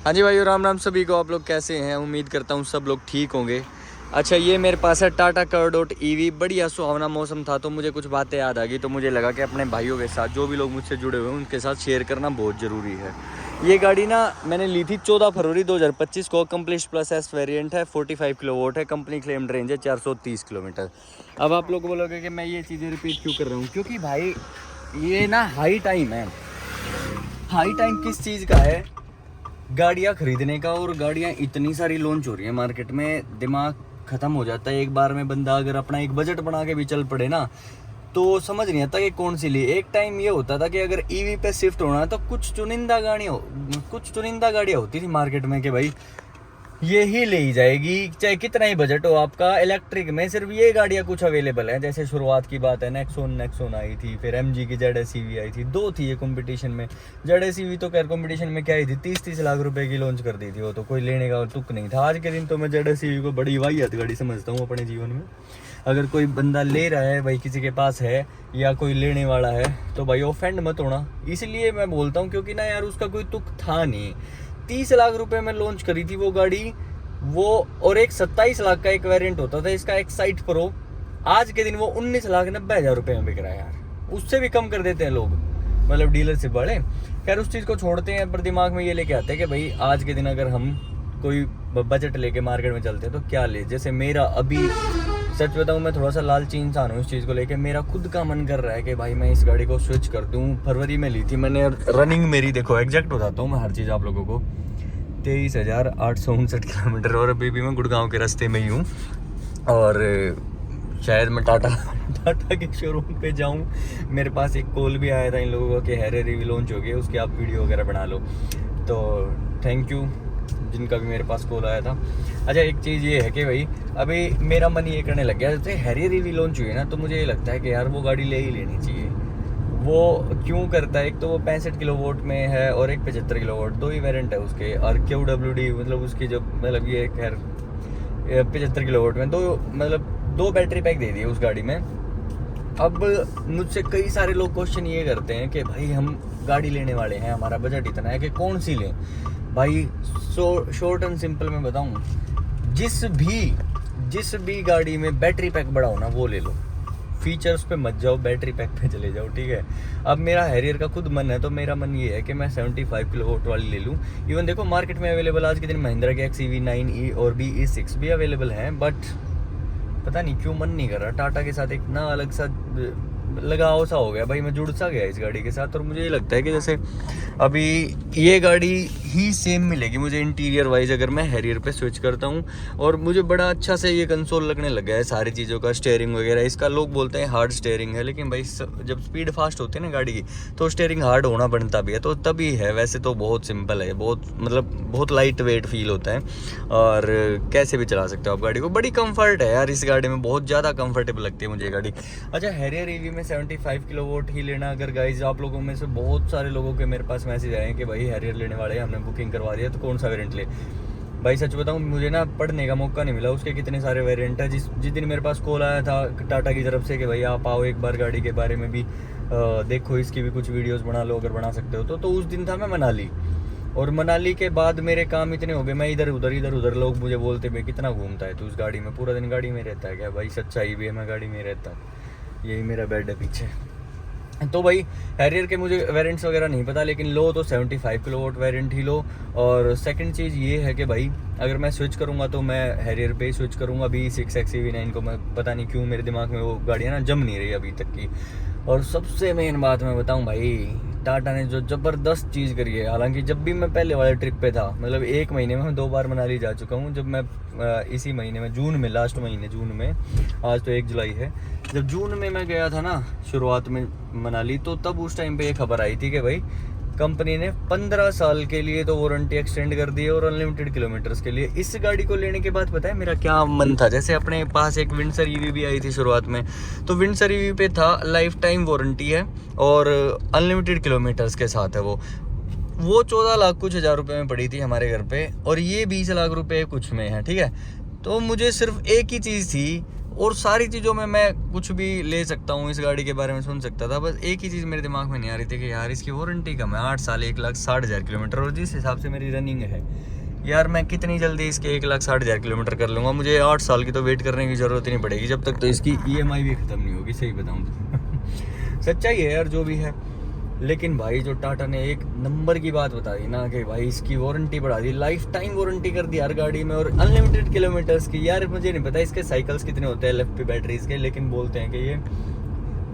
हाँ जी भाई, राम राम सभी को। आप लोग कैसे हैं? उम्मीद करता हूँ सब लोग ठीक होंगे। अच्छा, ये मेरे पास है टाटा कर्व EV। बढ़िया सुहावना मौसम था तो मुझे कुछ बातें याद आ गई, तो मुझे लगा कि अपने भाइयों के साथ, जो भी लोग मुझसे जुड़े हुए हैं, उनके साथ शेयर करना बहुत ज़रूरी है। ये गाड़ी ना मैंने ली थी 14 फरवरी 2025 को। अकम्प्लिश प्लस एस वेरिएंट है, 45 किलोवाट है, कंपनी क्लेम्ड रेंज है 430 किलोमीटर। अब आप लोग बोलोगे कि मैं ये चीज़ें रिपीट क्यों कर रहा हूँ, क्योंकि भाई ये ना हाई टाइम है। हाई टाइम किस चीज़ का है? गाड़ियाँ खरीदने का। और गाड़ियाँ इतनी सारी लॉन्च हो रही है मार्केट में, दिमाग ख़त्म हो जाता है एक बार में। बंदा अगर अपना एक बजट बना के भी चल पड़े ना, तो समझ नहीं आता कि कौन सी ली। एक टाइम ये होता था कि अगर ईवी पे शिफ्ट होना तो कुछ चुनिंदा गाड़ियाँ होती थी मार्केट में कि भाई ये ही ले ही जाएगी, चाहे कितना ही बजट हो आपका। इलेक्ट्रिक में सिर्फ ये गाड़ियाँ कुछ अवेलेबल हैं। जैसे शुरुआत की बात है, नेक्सोन आई थी, फिर MG की ZS EV आई थी, 2 थी ये कंपटीशन में। ZS EV तो खैर कंपटीशन में क्या आई थी, 30 लाख रुपए की लॉन्च कर दी थी वो, तो कोई लेने का तुक नहीं था। आज के दिन तो मैं ZS EV को बड़ी वाहियात गाड़ी समझता हूँ अपने जीवन में। अगर कोई बंदा ले रहा है भाई, किसी के पास है या कोई लेने वाला है, तो भाई ऑफेंड मत होना। इसलिए मैं बोलता हूँ, क्योंकि ना यार उसका कोई तुक था नहीं। 30 लाख रुपए में लॉन्च करी थी वो गाड़ी, वो। और एक 27 लाख का एक वेरिएंट होता था इसका, एक्साइट प्रो। आज के दिन वो 19,90,000 रुपए में बिक रहा है यार। उससे भी कम कर देते हैं लोग, मतलब डीलरशिप वाले। खैर उस चीज़ को छोड़ते हैं, पर दिमाग में ये लेके आते हैं कि भाई आज के दिन अगर हम कोई बजट लेके मार्केट में चलते हैं तो क्या ले। जैसे मेरा अभी, सच बताऊं, मैं थोड़ा सा लालची इंसान हूँ इस चीज़ को लेके। मेरा खुद का मन कर रहा है कि भाई मैं इस गाड़ी को स्विच कर दूँ। फरवरी में ली थी मैंने। रनिंग मेरी देखो, एग्जैक्ट बताता हूँ मैं हर चीज़ आप लोगों को, 23,859 किलोमीटर। और अभी भी मैं गुड़गांव के रास्ते में ही हूँ। और शायद मैं टाटा के शोरूम पे जाऊँ। मेरे पास एक कॉल भी आया था इन लोगों का कि हैरियर EV लॉन्च हो गई, उसकी आप वीडियो वगैरह बना लो। तो थैंक यू जिनका भी मेरे पास कॉल आया था। अच्छा, एक चीज़ ये है कि भाई अभी मेरा मन ये करने लग गया, जैसे हैरियर EV लॉन्च हुई है ना, तो मुझे ये लगता है कि यार वो गाड़ी ले ही लेनी चाहिए। वो क्यों करता है, एक तो वो 65 किलोवाट में है और एक 75 किलोवाट, 2 ही वेरिएंट है उसके। और QWD मतलब उसकी जो, मतलब ये खैर 75 किलोवाट में दो बैटरी पैक दे दिए उस गाड़ी में। अब मुझसे कई सारे लोग क्वेश्चन ये करते हैं कि भाई हम गाड़ी लेने वाले हैं, हमारा बजट इतना है कि कौन सी लें। भाई शॉर्ट एंड सिंपल मैं बताऊं, जिस भी गाड़ी में बैटरी पैक बड़ा हो ना, वो ले लो। फीचर्स पे मत जाओ, बैटरी पैक पे चले जाओ, ठीक है। अब मेरा हैरियर का खुद मन है, तो मेरा मन ये है कि मैं 75 किलोवाट वाली ले लूँ। इवन देखो मार्केट में अवेलेबल आज के दिन महिंद्रा के XEV9e और BE6 भी अवेलेबल हैं, बट पता नहीं क्यों मन नहीं कर रहा। टाटा के साथ एक ना अलग सा लगाव सा हो गया भाई, मैं जुड़ सा गया इस गाड़ी के साथ। और मुझे ये लगता है कि जैसे अभी ये गाड़ी ही सेम मिलेगी मुझे इंटीरियर वाइज अगर मैं हैरियर पे स्विच करता हूँ। और मुझे बड़ा अच्छा से ये कंसोल लगने लग गया है सारी चीज़ों का, स्टेयरिंग वगैरह इसका। लोग बोलते हैं हार्ड स्टेयरिंग है, लेकिन भाई जब स्पीड फास्ट होती है ना गाड़ी की, तो स्टेयरिंग हार्ड होना बनता भी है, तो तभी है। वैसे तो बहुत सिंपल है, बहुत लाइट वेट फील होता है, और कैसे भी चला सकते हो आप गाड़ी को। बड़ी कंफर्ट है यार इस गाड़ी में, बहुत ज़्यादा कंफर्टेबल लगती है मुझे ये गाड़ी। अच्छा, हैरियर EV में 75 किलोवाट ही लेना। अगर गाइज आप लोगों में से बहुत सारे लोगों के मेरे पास मैसेज आए हैं कि भाई हैरियर लेने वाले हैं, हमने बुकिंग करवा दिया, तो कौन सा वेरिएंट ले। भाई सच बताऊं, मुझे ना पढ़ने का मौका नहीं मिला उसके कितने सारे वेरिएंट है। जिस दिन मेरे पास कॉल आया था टाटा की तरफ से कि भाई आप आओ एक बार गाड़ी के बारे में भी देखो, इसकी भी कुछ वीडियोस बना लो अगर बना सकते हो तो उस दिन था मैं मनाली। और मनाली के बाद मेरे काम इतने हो गए, मैं इधर उधर लोग मुझे बोलते भाई कितना घूमता है तू उस गाड़ी में, पूरा दिन गाड़ी में रहता है क्या? भाई सच्चाई भी है, मैं गाड़ी में रहता हूँ, यही मेरा बेड है पीछे। तो भाई हैरियर के मुझे वेरिएंट्स वगैरह नहीं पता, लेकिन लो तो 75 किलोवाट वेरिएंट ही लो। और सेकंड चीज़ ये है कि भाई अगर मैं स्विच करूँगा तो मैं हैरियर पे ही स्विच करूँगा। BE6 XEV9 को मैं पता नहीं क्यों मेरे दिमाग में वो गाड़ियाँ ना जम नहीं रही अभी तक की। और सबसे मेन बात मैं बताऊँ भाई, टाटा ने जो ज़बरदस्त चीज़ करी है। हालांकि जब भी मैं पहले वाले ट्रिप पे था, मतलब 1 महीने में मैं 2 बार मनाली जा चुका हूँ। जब मैं इसी महीने में जून में, लास्ट महीने जून में, आज तो 1 जुलाई है, जब जून में मैं गया था ना शुरुआत में मनाली, तो तब उस टाइम पे ये खबर आई थी कि भाई कंपनी ने 15 साल के लिए तो वारंटी एक्सटेंड कर दी है, और अनलिमिटेड किलोमीटर्स के लिए। इस गाड़ी को लेने के बाद पता है मेरा क्या मन था? जैसे अपने पास एक विंडसर EV भी आई थी शुरुआत में, तो विंडसर EV पे था लाइफ टाइम वारंटी है और अनलिमिटेड किलोमीटर्स के साथ है वो 14 लाख कुछ हज़ार रुपये में पड़ी थी हमारे घर पे, और ये 20 लाख रुपये कुछ में है, ठीक है। तो मुझे सिर्फ एक ही चीज़ थी और सारी चीज़ों में मैं कुछ भी ले सकता हूँ, इस गाड़ी के बारे में सुन सकता था, बस एक ही चीज़ मेरे दिमाग में नहीं आ रही थी कि यार इसकी वारंटी कम है, 8 साल 1,60,000 किलोमीटर, और जिस हिसाब से मेरी रनिंग है यार मैं कितनी जल्दी इसके 1,60,000 किलोमीटर कर लूँगा। मुझे 8 साल की तो वेट करने की ज़रूरत ही नहीं पड़ेगी, जब तक तो इसकी EMI भी ख़त्म नहीं होगी, सही बताऊँ तो सच्चाई है यार जो भी है। लेकिन भाई जो टाटा ने एक नंबर की बात बता दी ना कि भाई इसकी वारंटी बढ़ा दी, लाइफ टाइम वारंटी कर दी हर गाड़ी में, और अनलिमिटेड किलोमीटर्स की। यार मुझे नहीं पता इसके साइकिल्स कितने होते हैं LFP बैटरीज के, लेकिन बोलते हैं कि ये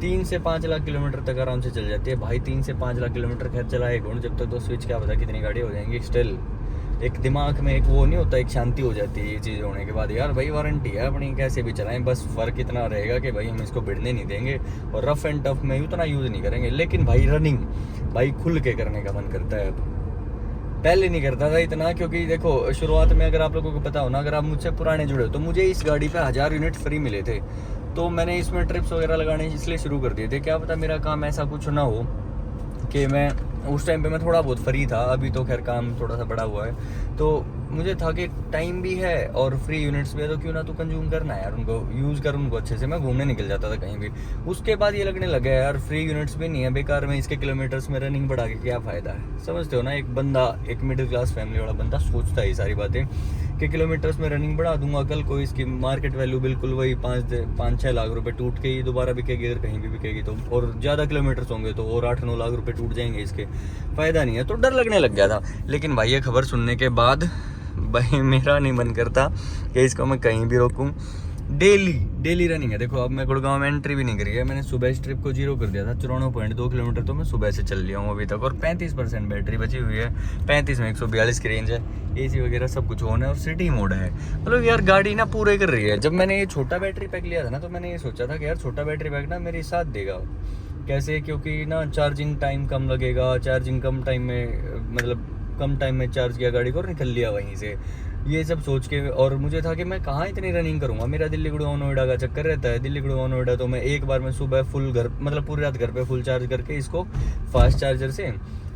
3 से 5 लाख किलोमीटर तक आराम से चल जाती है। भाई 3 से 5 लाख किलोमीटर खैर चलाए कौन, जब तक तो स्विच क्या पता कितनी गाड़ी हो जाएंगी। स्टिल एक दिमाग में एक वो नहीं होता, एक शांति हो जाती है ये चीज़ होने के बाद। यार भाई वारंटी है अपनी, कैसे भी चलाएं, बस फ़र्क इतना रहेगा कि भाई हम इसको भिड़ने नहीं देंगे और रफ एंड टफ में उतना यूज़ नहीं करेंगे। लेकिन भाई रनिंग भाई खुल के करने का मन करता है अब, पहले नहीं करता था इतना, क्योंकि देखो शुरुआत में अगर आप लोगों को पता हो ना, अगर आप मुझसे पुराने जुड़े हो तो मुझे इस गाड़ी पे 1000 यूनिट फ्री मिले थे, तो मैंने इसमें ट्रिप्स वगैरह लगाने इसलिए शुरू कर दिए थे। क्या पता मेरा काम ऐसा कुछ ना हो कि मैं उस टाइम पे मैं थोड़ा बहुत फ्री था, अभी तो खैर काम थोड़ा सा बड़ा हुआ है, तो मुझे था कि टाइम भी है और फ्री यूनिट्स भी है, तो क्यों ना तू कंज्यूम करना है यार, उनको यूज़ कर उनको अच्छे से। मैं घूमने निकल जाता था कहीं भी। उसके बाद ये लगने लगा यार फ्री यूनिट्स भी नहीं है, बेकार में इसके किलोमीटर्स में रनिंग बढ़ा के क्या फ़ायदा है। समझते हो ना, एक बंदा, एक मिडिल क्लास फैमिली वाला बंदा सोचता है ये सारी बातें कि किलोमीटर्स में रनिंग बढ़ा दूंगा, कल को इसकी मार्केट वैल्यू बिल्कुल वही 5-6 लाख रुपए टूट के ही दोबारा बिकेगी, अगर कहीं भी बिकेगी तो, और ज़्यादा किलोमीटर्स होंगे तो और 8-9 लाख रुपए टूट जाएंगे, इसके फ़ायदा नहीं है। तो डर लगने लग गया था। लेकिन भाई ये खबर सुनने के बाद भाई मेरा नहीं मन करता कि इसको मैं कहीं भी रोकूं। डेली रनिंग है। देखो अब मैं गुड़गांव में एंट्री भी नहीं करी है, मैंने सुबह इस ट्रिप को 0 कर दिया था। 94.2 किलोमीटर तो मैं सुबह से चल लिया हूँ अभी तक, और 35% बैटरी बची हुई है। 35 में 142 की रेंज है, AC वगैरह सब कुछ ऑन है, और सिटी मोड है। मतलब यार गाड़ी ना पूरे कर रही है। जब मैंने ये छोटा बैटरी पैक लिया था ना, तो मैंने ये सोचा था कि यार छोटा बैटरी पैक ना मेरे साथ देगा। कैसे? क्योंकि ना चार्जिंग टाइम कम लगेगा, चार्जिंग कम टाइम में, मतलब कम टाइम में चार्ज किया गाड़ी को और निकल लिया वहीं से, ये सब सोच के। और मुझे था कि मैं कहाँ इतनी रनिंग करूँगा, मेरा दिल्ली गुड़गांव नोएडा का चक्कर रहता है। दिल्ली गुड़गांव नोएडा तो मैं एक बार में सुबह फुल घर, मतलब पूरी रात घर पे फुल चार्ज करके इसको फास्ट चार्जर से,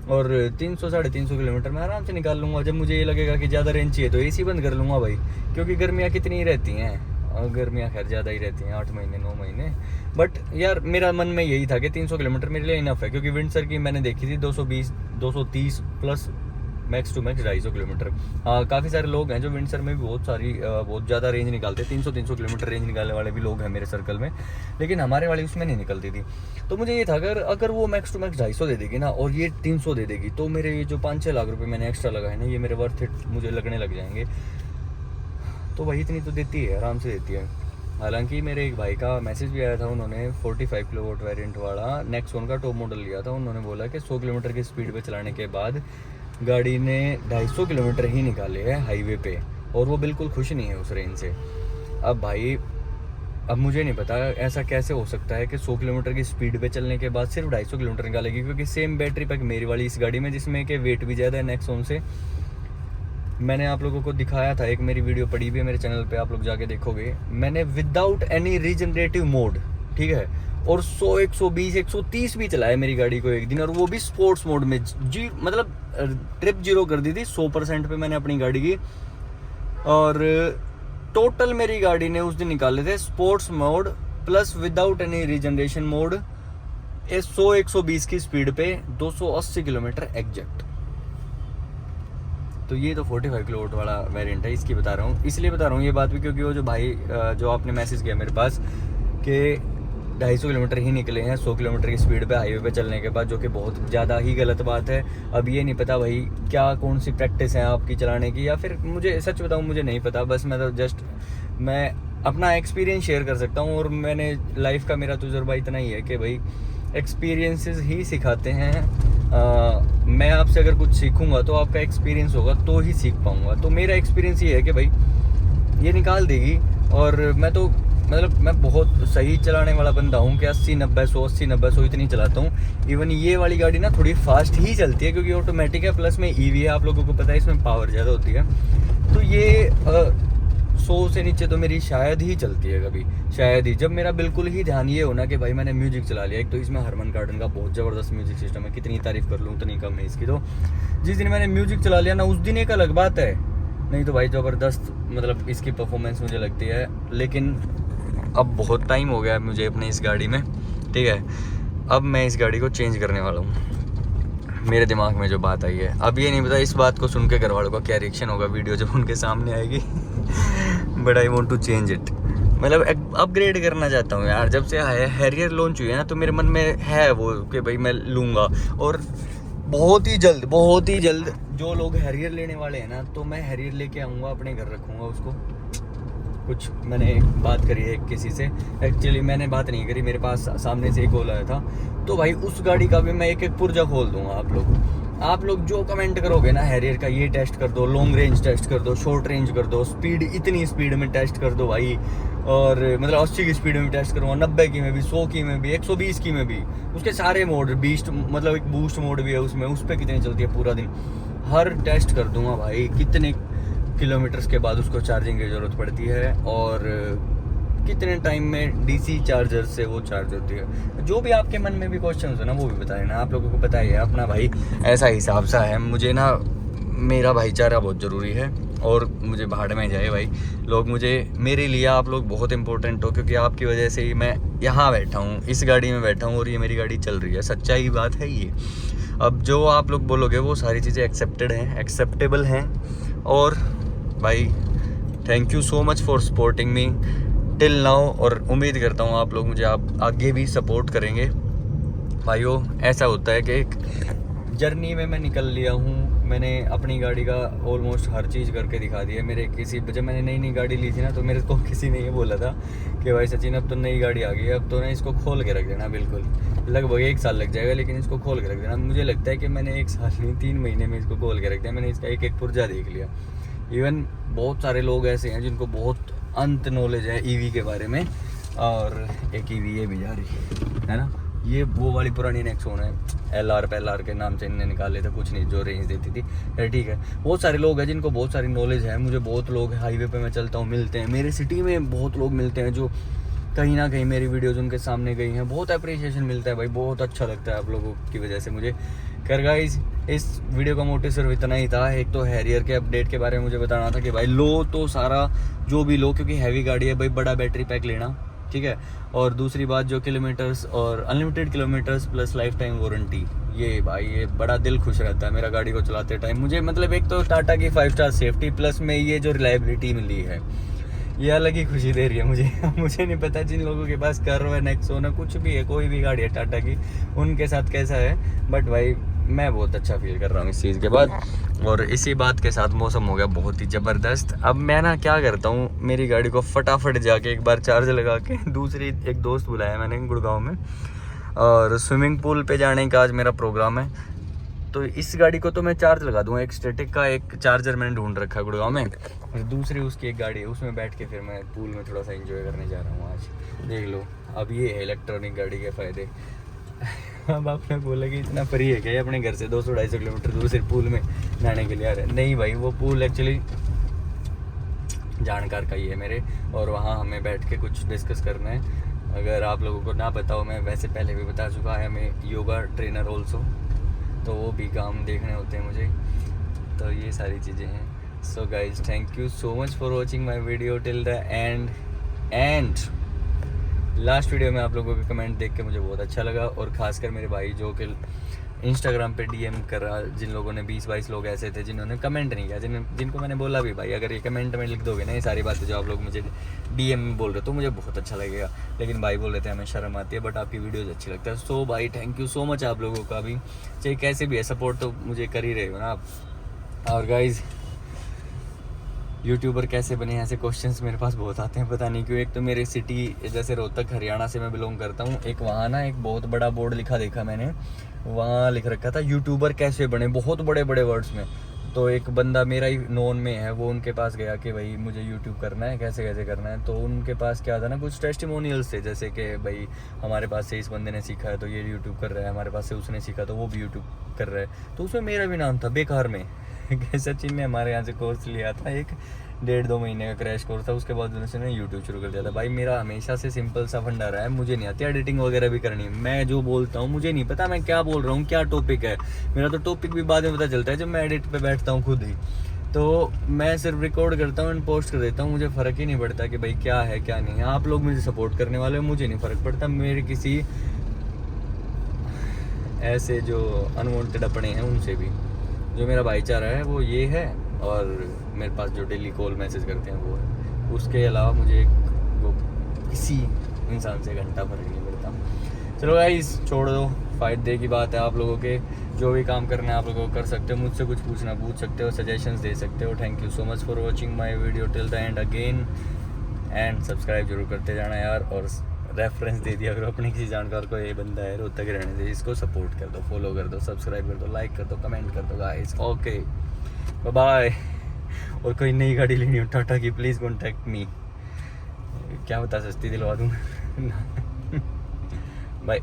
और 300-350 किलोमीटर में आराम से निकाल लूँगा। जब मुझे ये लगेगा कि ज़्यादा रेंज चाहिए तो AC बंद कर लूँगा भाई, क्योंकि गर्मियाँ कितनी ही रहती हैं, और गर्मियाँ खैर ज़्यादा ही रहती हैं, 8 महीने 9 महीने। बट यार मेरा मन में यही था कि 300 किलोमीटर मेरे लिए इनफ है, क्योंकि विंडसर की मैंने देखी थी 220-230 plus, max to max 250 kilometre. हाँ, काफ़ी सारे लोग हैं जो विंडसर में भी बहुत ज़्यादा रेंज निकालते हैं, 300-300 किलोमीटर रेंज निकालने वाले भी लोग हैं मेरे सर्कल में, लेकिन हमारे वाली उसमें नहीं निकलती थी। तो मुझे ये था अगर वो मैक्स टू मैक्स 250 दे देगी ना, और ये 300 दे देगी, तो मेरे ये जो 5-6 लाख रुपये मैंने एक्स्ट्रा लगाए ना, ये मेरे वर्थ इट मुझे लगने लग जाएंगे। तो वही इतनी तो देती है, आराम से देती है। हालांकि मेरे एक भाई का मैसेज भी आया था, उन्होंने 45 किलोवाट वेरिएंट वाला नेक्सॉन का टॉप मॉडल लिया था। उन्होंने बोला कि 100 किलोमीटर की स्पीड पे चलाने के बाद गाड़ी ने 250 किलोमीटर ही निकाले हैं हाईवे पे, और वो बिल्कुल खुश नहीं है उस रेंज से। अब भाई अब मुझे नहीं पता ऐसा कैसे हो सकता है कि 100 किलोमीटर की स्पीड पे चलने के बाद सिर्फ 250 किलोमीटर निकालेगी, क्योंकि सेम बैटरी पैक मेरी वाली इस गाड़ी में, जिसमें कि वेट भी ज़्यादा है नेक्सॉन से। मैंने आप लोगों को दिखाया था, एक मेरी वीडियो पड़ी भी है मेरे चैनल पे, आप लोग जाके देखोगे। मैंने विदाउट एनी रीजनरेटिव मोड, ठीक है, और 100, 120, 130 भी चलाया मेरी गाड़ी को एक दिन, और वो भी स्पोर्ट्स मोड में। जी मतलब ट्रिप 0 कर दी थी 100% पे मैंने अपनी गाड़ी की, और टोटल मेरी गाड़ी ने उस दिन निकाले थे sports mode plus without any regeneration mode 100-120 की स्पीड पे 280 किलोमीटर एग्जैक्ट। तो ये तो 45 किलोवाट वाला वेरिएंट है, इसकी बता रहा हूँ। इसलिए बता रहा हूँ ये बात भी, क्योंकि वो जो भाई जो आपने मैसेज किया मेरे पास कि 250 किलोमीटर ही निकले हैं 100 किलोमीटर की स्पीड पे हाईवे पे चलने के बाद, जो कि बहुत ज़्यादा ही गलत बात है। अब ये नहीं पता भाई क्या कौन सी प्रैक्टिस है आपकी चलाने की, या फिर मुझे सच बताऊँ मुझे नहीं पता, बस मैं तो जस्ट मैं अपना एक्सपीरियंस शेयर कर सकता हूँ। और मैंने लाइफ का मेरा तजुर्बा इतना ही है कि भाई एक्सपीरियंसेस ही सिखाते हैं। मैं आपसे अगर कुछ सीखूंगा तो आपका एक्सपीरियंस होगा तो ही सीख पाऊंगा। तो मेरा एक्सपीरियंस ये है कि भाई ये निकाल देगी, और मैं तो मतलब मैं बहुत सही चलाने वाला बंदा हूँ कि 80-90-100 इतनी चलाता हूँ। इवन ये वाली गाड़ी ना थोड़ी फास्ट ही चलती है, क्योंकि ऑटोमेटिक है, प्लस में EV है, आप लोगों को पता है इसमें पावर ज़्यादा होती है। तो ये 100 से नीचे तो मेरी शायद ही चलती है कभी, शायद ही। जब मेरा बिल्कुल ही ध्यान ये हो ना कि भाई मैंने म्यूजिक चला लिया, एक तो इसमें हरमन कार्डन का बहुत ज़बरदस्त म्यूजिक सिस्टम है, कितनी तारीफ़ कर लूँ उतनी कम है इसकी। तो जिस दिन मैंने म्यूजिक चला लिया ना, उस दिन एक अलग बात है, नहीं तो भाई ज़बरदस्त मतलब इसकी परफॉर्मेंस मुझे लगती है। लेकिन अब बहुत टाइम हो गया है मुझे अपने इस गाड़ी में, ठीक है। अब मैं इस गाड़ी को चेंज करने वाला हूँ। मेरे दिमाग में जो बात आई है, अब ये नहीं पता इस बात को सुन के घर वालों का क्या रिएक्शन होगा वीडियो जब उनके सामने आएगी। But I want to change it, मतलब अपग्रेड करना चाहता हूँ यार। जब से हैरियर लॉन्च हुई है ना, तो मेरे मन में है वो कि भाई मैं लूँगा, और बहुत ही जल्द जो लोग हैरियर लेने वाले हैं ना, तो मैं हैरियर लेके आऊँगा, अपने घर रखूँगा उसको। कुछ मैंने बात करी है किसी से, एक्चुअली मैंने बात नहीं करी, मेरे पास सामने से एक कॉल आया था, तो भाई उस गाड़ी का भी मैं एक एक पुर्जा खोल दूंगा। आप लोग जो कमेंट करोगे ना, हैरियर का ये टेस्ट कर दो, लॉन्ग रेंज टेस्ट कर दो, शॉर्ट रेंज कर दो, स्पीड इतनी स्पीड में टेस्ट कर दो भाई, और मतलब 80 की स्पीड में टेस्ट करूँगा, 90 की में भी, 100 की में भी, 120 की में भी, उसके सारे मोड, बीस्ट मतलब एक बूस्ट मोड भी है उसमें, उस पर कितनी चलती है पूरा दिन, हर टेस्ट कर दूंगा भाई। कितने किलोमीटर्स के बाद उसको चार्जिंग की ज़रूरत पड़ती है, और कितने टाइम में डीसी चार्जर से वो चार्ज होती है। जो भी आपके मन में भी क्वेश्चन है ना, वो भी बताए ना, आप लोगों को पता ही है अपना भाई ऐसा हिसाब सा है। मुझे ना मेरा भाईचारा बहुत ज़रूरी है, और मुझे भाड़ में जाए भाई लोग, मेरे लिए आप लोग बहुत इंपॉर्टेंट हो, क्योंकि आपकी वजह से ही मैं यहाँ बैठा हूँ, इस गाड़ी में बैठा हूँ, और ये मेरी गाड़ी चल रही है। सच्चाई बात है ये। अब जो आप लोग बोलोगे वो सारी चीज़ें एक्सेप्टेबल हैं, और भाई thank you so much for supporting me till now, और उम्मीद करता हूँ आप लोग मुझे आप आगे भी सपोर्ट करेंगे। भाइयों ऐसा होता है कि एक जर्नी में मैं निकल लिया हूँ, मैंने अपनी गाड़ी का ऑलमोस्ट हर चीज़ करके दिखा दी है। जब मैंने नई गाड़ी ली थी ना, तो मेरे को किसी ने ये बोला था कि भाई सचिन अब तो नई गाड़ी आ गई है, अब तो ना इसको खोल के रख देना, बिल्कुल लगभग 1 साल लग जाएगा, लेकिन इसको खोल के रख देना। मुझे लगता है कि मैंने 1 साल नहीं 3 महीने में इसको खोल के रख दिया। मैंने इसका एक एक पुर्जा देख लिया। इवन बहुत सारे लोग ऐसे हैं जिनको बहुत अंत नॉलेज है ईवी के बारे में, और एक ईवी ये भी जा रही है ना, ये वो वाली पुरानी नेक्सॉन है, एल आर के नाम से इन्हें निकाले थे, कुछ नहीं जो रेंज देती थी, ठीक है। बहुत सारे लोग हैं जिनको बहुत सारी नॉलेज है। मुझे बहुत लोग हाईवे पे मैं चलता हूँ मिलते हैं, मेरे सिटी में बहुत लोग मिलते हैं जो कहीं ना कहीं मेरी वीडियोज़ उनके सामने गई हैं, बहुत अप्रिसिएशन मिलता है भाई, बहुत अच्छा लगता है आप लोगों की वजह से मुझे। खैर गाइस, इस वीडियो का मोटिव सिर्फ इतना ही था। एक तो हैरियर के अपडेट के बारे में मुझे बताना था कि भाई लो तो सारा जो भी लो, क्योंकि हैवी गाड़ी है भाई, बड़ा बैटरी पैक लेना, ठीक है। और दूसरी बात, जो किलोमीटर्स और unlimited kilometres plus life time warranty, ये भाई ये बड़ा दिल खुश रहता है मेरा गाड़ी को चलाते टाइम। मुझे मतलब एक तो टाटा की 5 स्टार सेफ्टी प्लस में ये जो रिलायबिलिटी मिली है, ये अलग ही खुशी दे रही है मुझे नहीं पता जिन लोगों के पास कर्व है, नेक्सॉन है, कुछ भी है, कोई भी गाड़ी है टाटा की, उनके साथ कैसा है, बट भाई मैं बहुत अच्छा फील कर रहा हूँ इस चीज़ के बाद। और इसी बात के साथ मौसम हो गया बहुत ही ज़बरदस्त। अब मैं ना क्या करता हूँ, मेरी गाड़ी को फटाफट जाके एक बार चार्ज लगा के, दूसरी एक दोस्त बुलाया मैंने गुड़गांव में, और स्विमिंग पूल पे जाने का आज मेरा प्रोग्राम है, तो इस गाड़ी को तो मैं चार्ज लगा दूँगा। एक स्टैटिक का एक चार्जर मैंने ढूंढ रखा है गुड़गांव में, फिर दूसरी उसकी एक गाड़ी है, उसमें बैठ के फिर मैं पूल में थोड़ा सा एंजॉय करने जा रहा हूँ आज। देख लो, अब ये है इलेक्ट्रॉनिक गाड़ी के फ़ायदे। अब आपने बोला कि इतना फ्री है क्या अपने घर से 200-250 किलोमीटर दूर सिर्फ पूल में नहाने के लिए आ रहे हैं? नहीं भाई, वो पूल एक्चुअली जानकार का ही है मेरे, और वहाँ हमें बैठ के कुछ डिस्कस करना है। अगर आप लोगों को ना पता हो, मैं वैसे पहले भी बता चुका है, मैं योगा ट्रेनर ऑल्सो, तो वो भी काम देखने होते हैं मुझे, तो ये सारी चीज़ें हैं। So guys, thank you so much for watching my video till the end last video में आप लोगों के कमेंट देख के मुझे बहुत अच्छा लगा, और ख़ासकर मेरे भाई जो कि इंस्टाग्राम पे डीएम कर रहा, जिन लोगों ने 20-22 लोग ऐसे थे जिन्होंने कमेंट नहीं किया, जिनको मैंने बोला भी भाई अगर ये कमेंट में लिख दोगे ना ये सारी बातें जो आप लोग मुझे डीएम में बोल रहे हो, तो मुझे बहुत अच्छा लगेगा। लेकिन भाई बोल रहे थे हमें शर्म आती है, बट आपकी वीडियोज़ अच्छी लगता है। सो भाई थैंक यू सो मच आप लोगों का भी, चाहे कैसे भी है सपोर्ट तो मुझे कर ही रहे हो ना आप। और गाइज़, यूट्यूबर कैसे बने, ऐसे क्वेश्चंस मेरे पास बहुत आते हैं, पता नहीं क्यों। एक तो मेरे सिटी जैसे रोहतक हरियाणा से मैं बिलोंग करता हूँ, एक वहाँ ना एक बहुत बड़ा बोर्ड लिखा देखा मैंने, वहाँ लिख रखा था यूट्यूबर कैसे बने, बहुत बड़े बड़े वर्ड्स में। तो एक बंदा मेरा ही नोन में है, वो उनके पास गया कि भाई मुझे यूट्यूब करना है, कैसे कैसे करना है। तो उनके पास क्या था ना, कुछ टेस्टिमोनियल्स थे, जैसे कि भाई हमारे पास से इस बंदे ने सीखा है तो ये यूट्यूब कर रहा है, हमारे पास से उसने सीखा तो वो भी यूट्यूब कर रहा है। तो उसमें मेरा भी नाम था बेकार में। सचिन ने हमारे यहाँ से कोर्स लिया था, एक 1.5-2 महीने का क्रैश कोर्स था, उसके बाद उसने यूट्यूब शुरू कर दिया था। भाई मेरा हमेशा से सिंपल सा फंडा रहा है, मुझे नहीं आती एडिटिंग वगैरह भी करनी। मैं जो बोलता हूँ मुझे नहीं पता मैं क्या बोल रहा हूँ, क्या टॉपिक है, मेरा तो टॉपिक भी बाद में पता चलता है जब मैं एडिट पे बैठता हूँ खुद ही। तो मैं सिर्फ रिकॉर्ड करता हूँ एंड पोस्ट कर देता हूँ, मुझे फ़र्क ही नहीं पड़ता कि भाई क्या है क्या नहीं है। आप लोग मुझे सपोर्ट करने वाले हो, मुझे नहीं फ़र्क पड़ता। मेरे किसी ऐसे जो अनवांटेड अपने हैं उनसे भी, जो मेरा भाईचारा है वो ये है, और मेरे पास जो डेली कॉल मैसेज करते हैं वो है। उसके अलावा मुझे वो किसी इंसान से घंटा फर्क नहीं पड़ता। चलो गाइस छोड़ दो, फाइट डे की बात है। आप लोगों के जो भी काम करना है आप लोगों को कर सकते हो, मुझसे कुछ पूछना पूछ सकते हो, सजेशंस दे सकते हो। Thank you so much for watching my video till the end again, and subscribe जरूर करते जाना यार। और रेफरेंस दे दिया अगर अपने किसी जानकार को, ये बंदा है रोहतक रहने से, इसको सपोर्ट कर दो, फॉलो कर दो, सब्सक्राइब कर दो, लाइक कर दो, कमेंट कर दो गाइस। Okay bye. और कोई नई गाड़ी लेनी हो टाटा की, प्लीज़ कॉन्टैक्ट मी, क्या बता सस्ती दिलवा दूँ। बाय।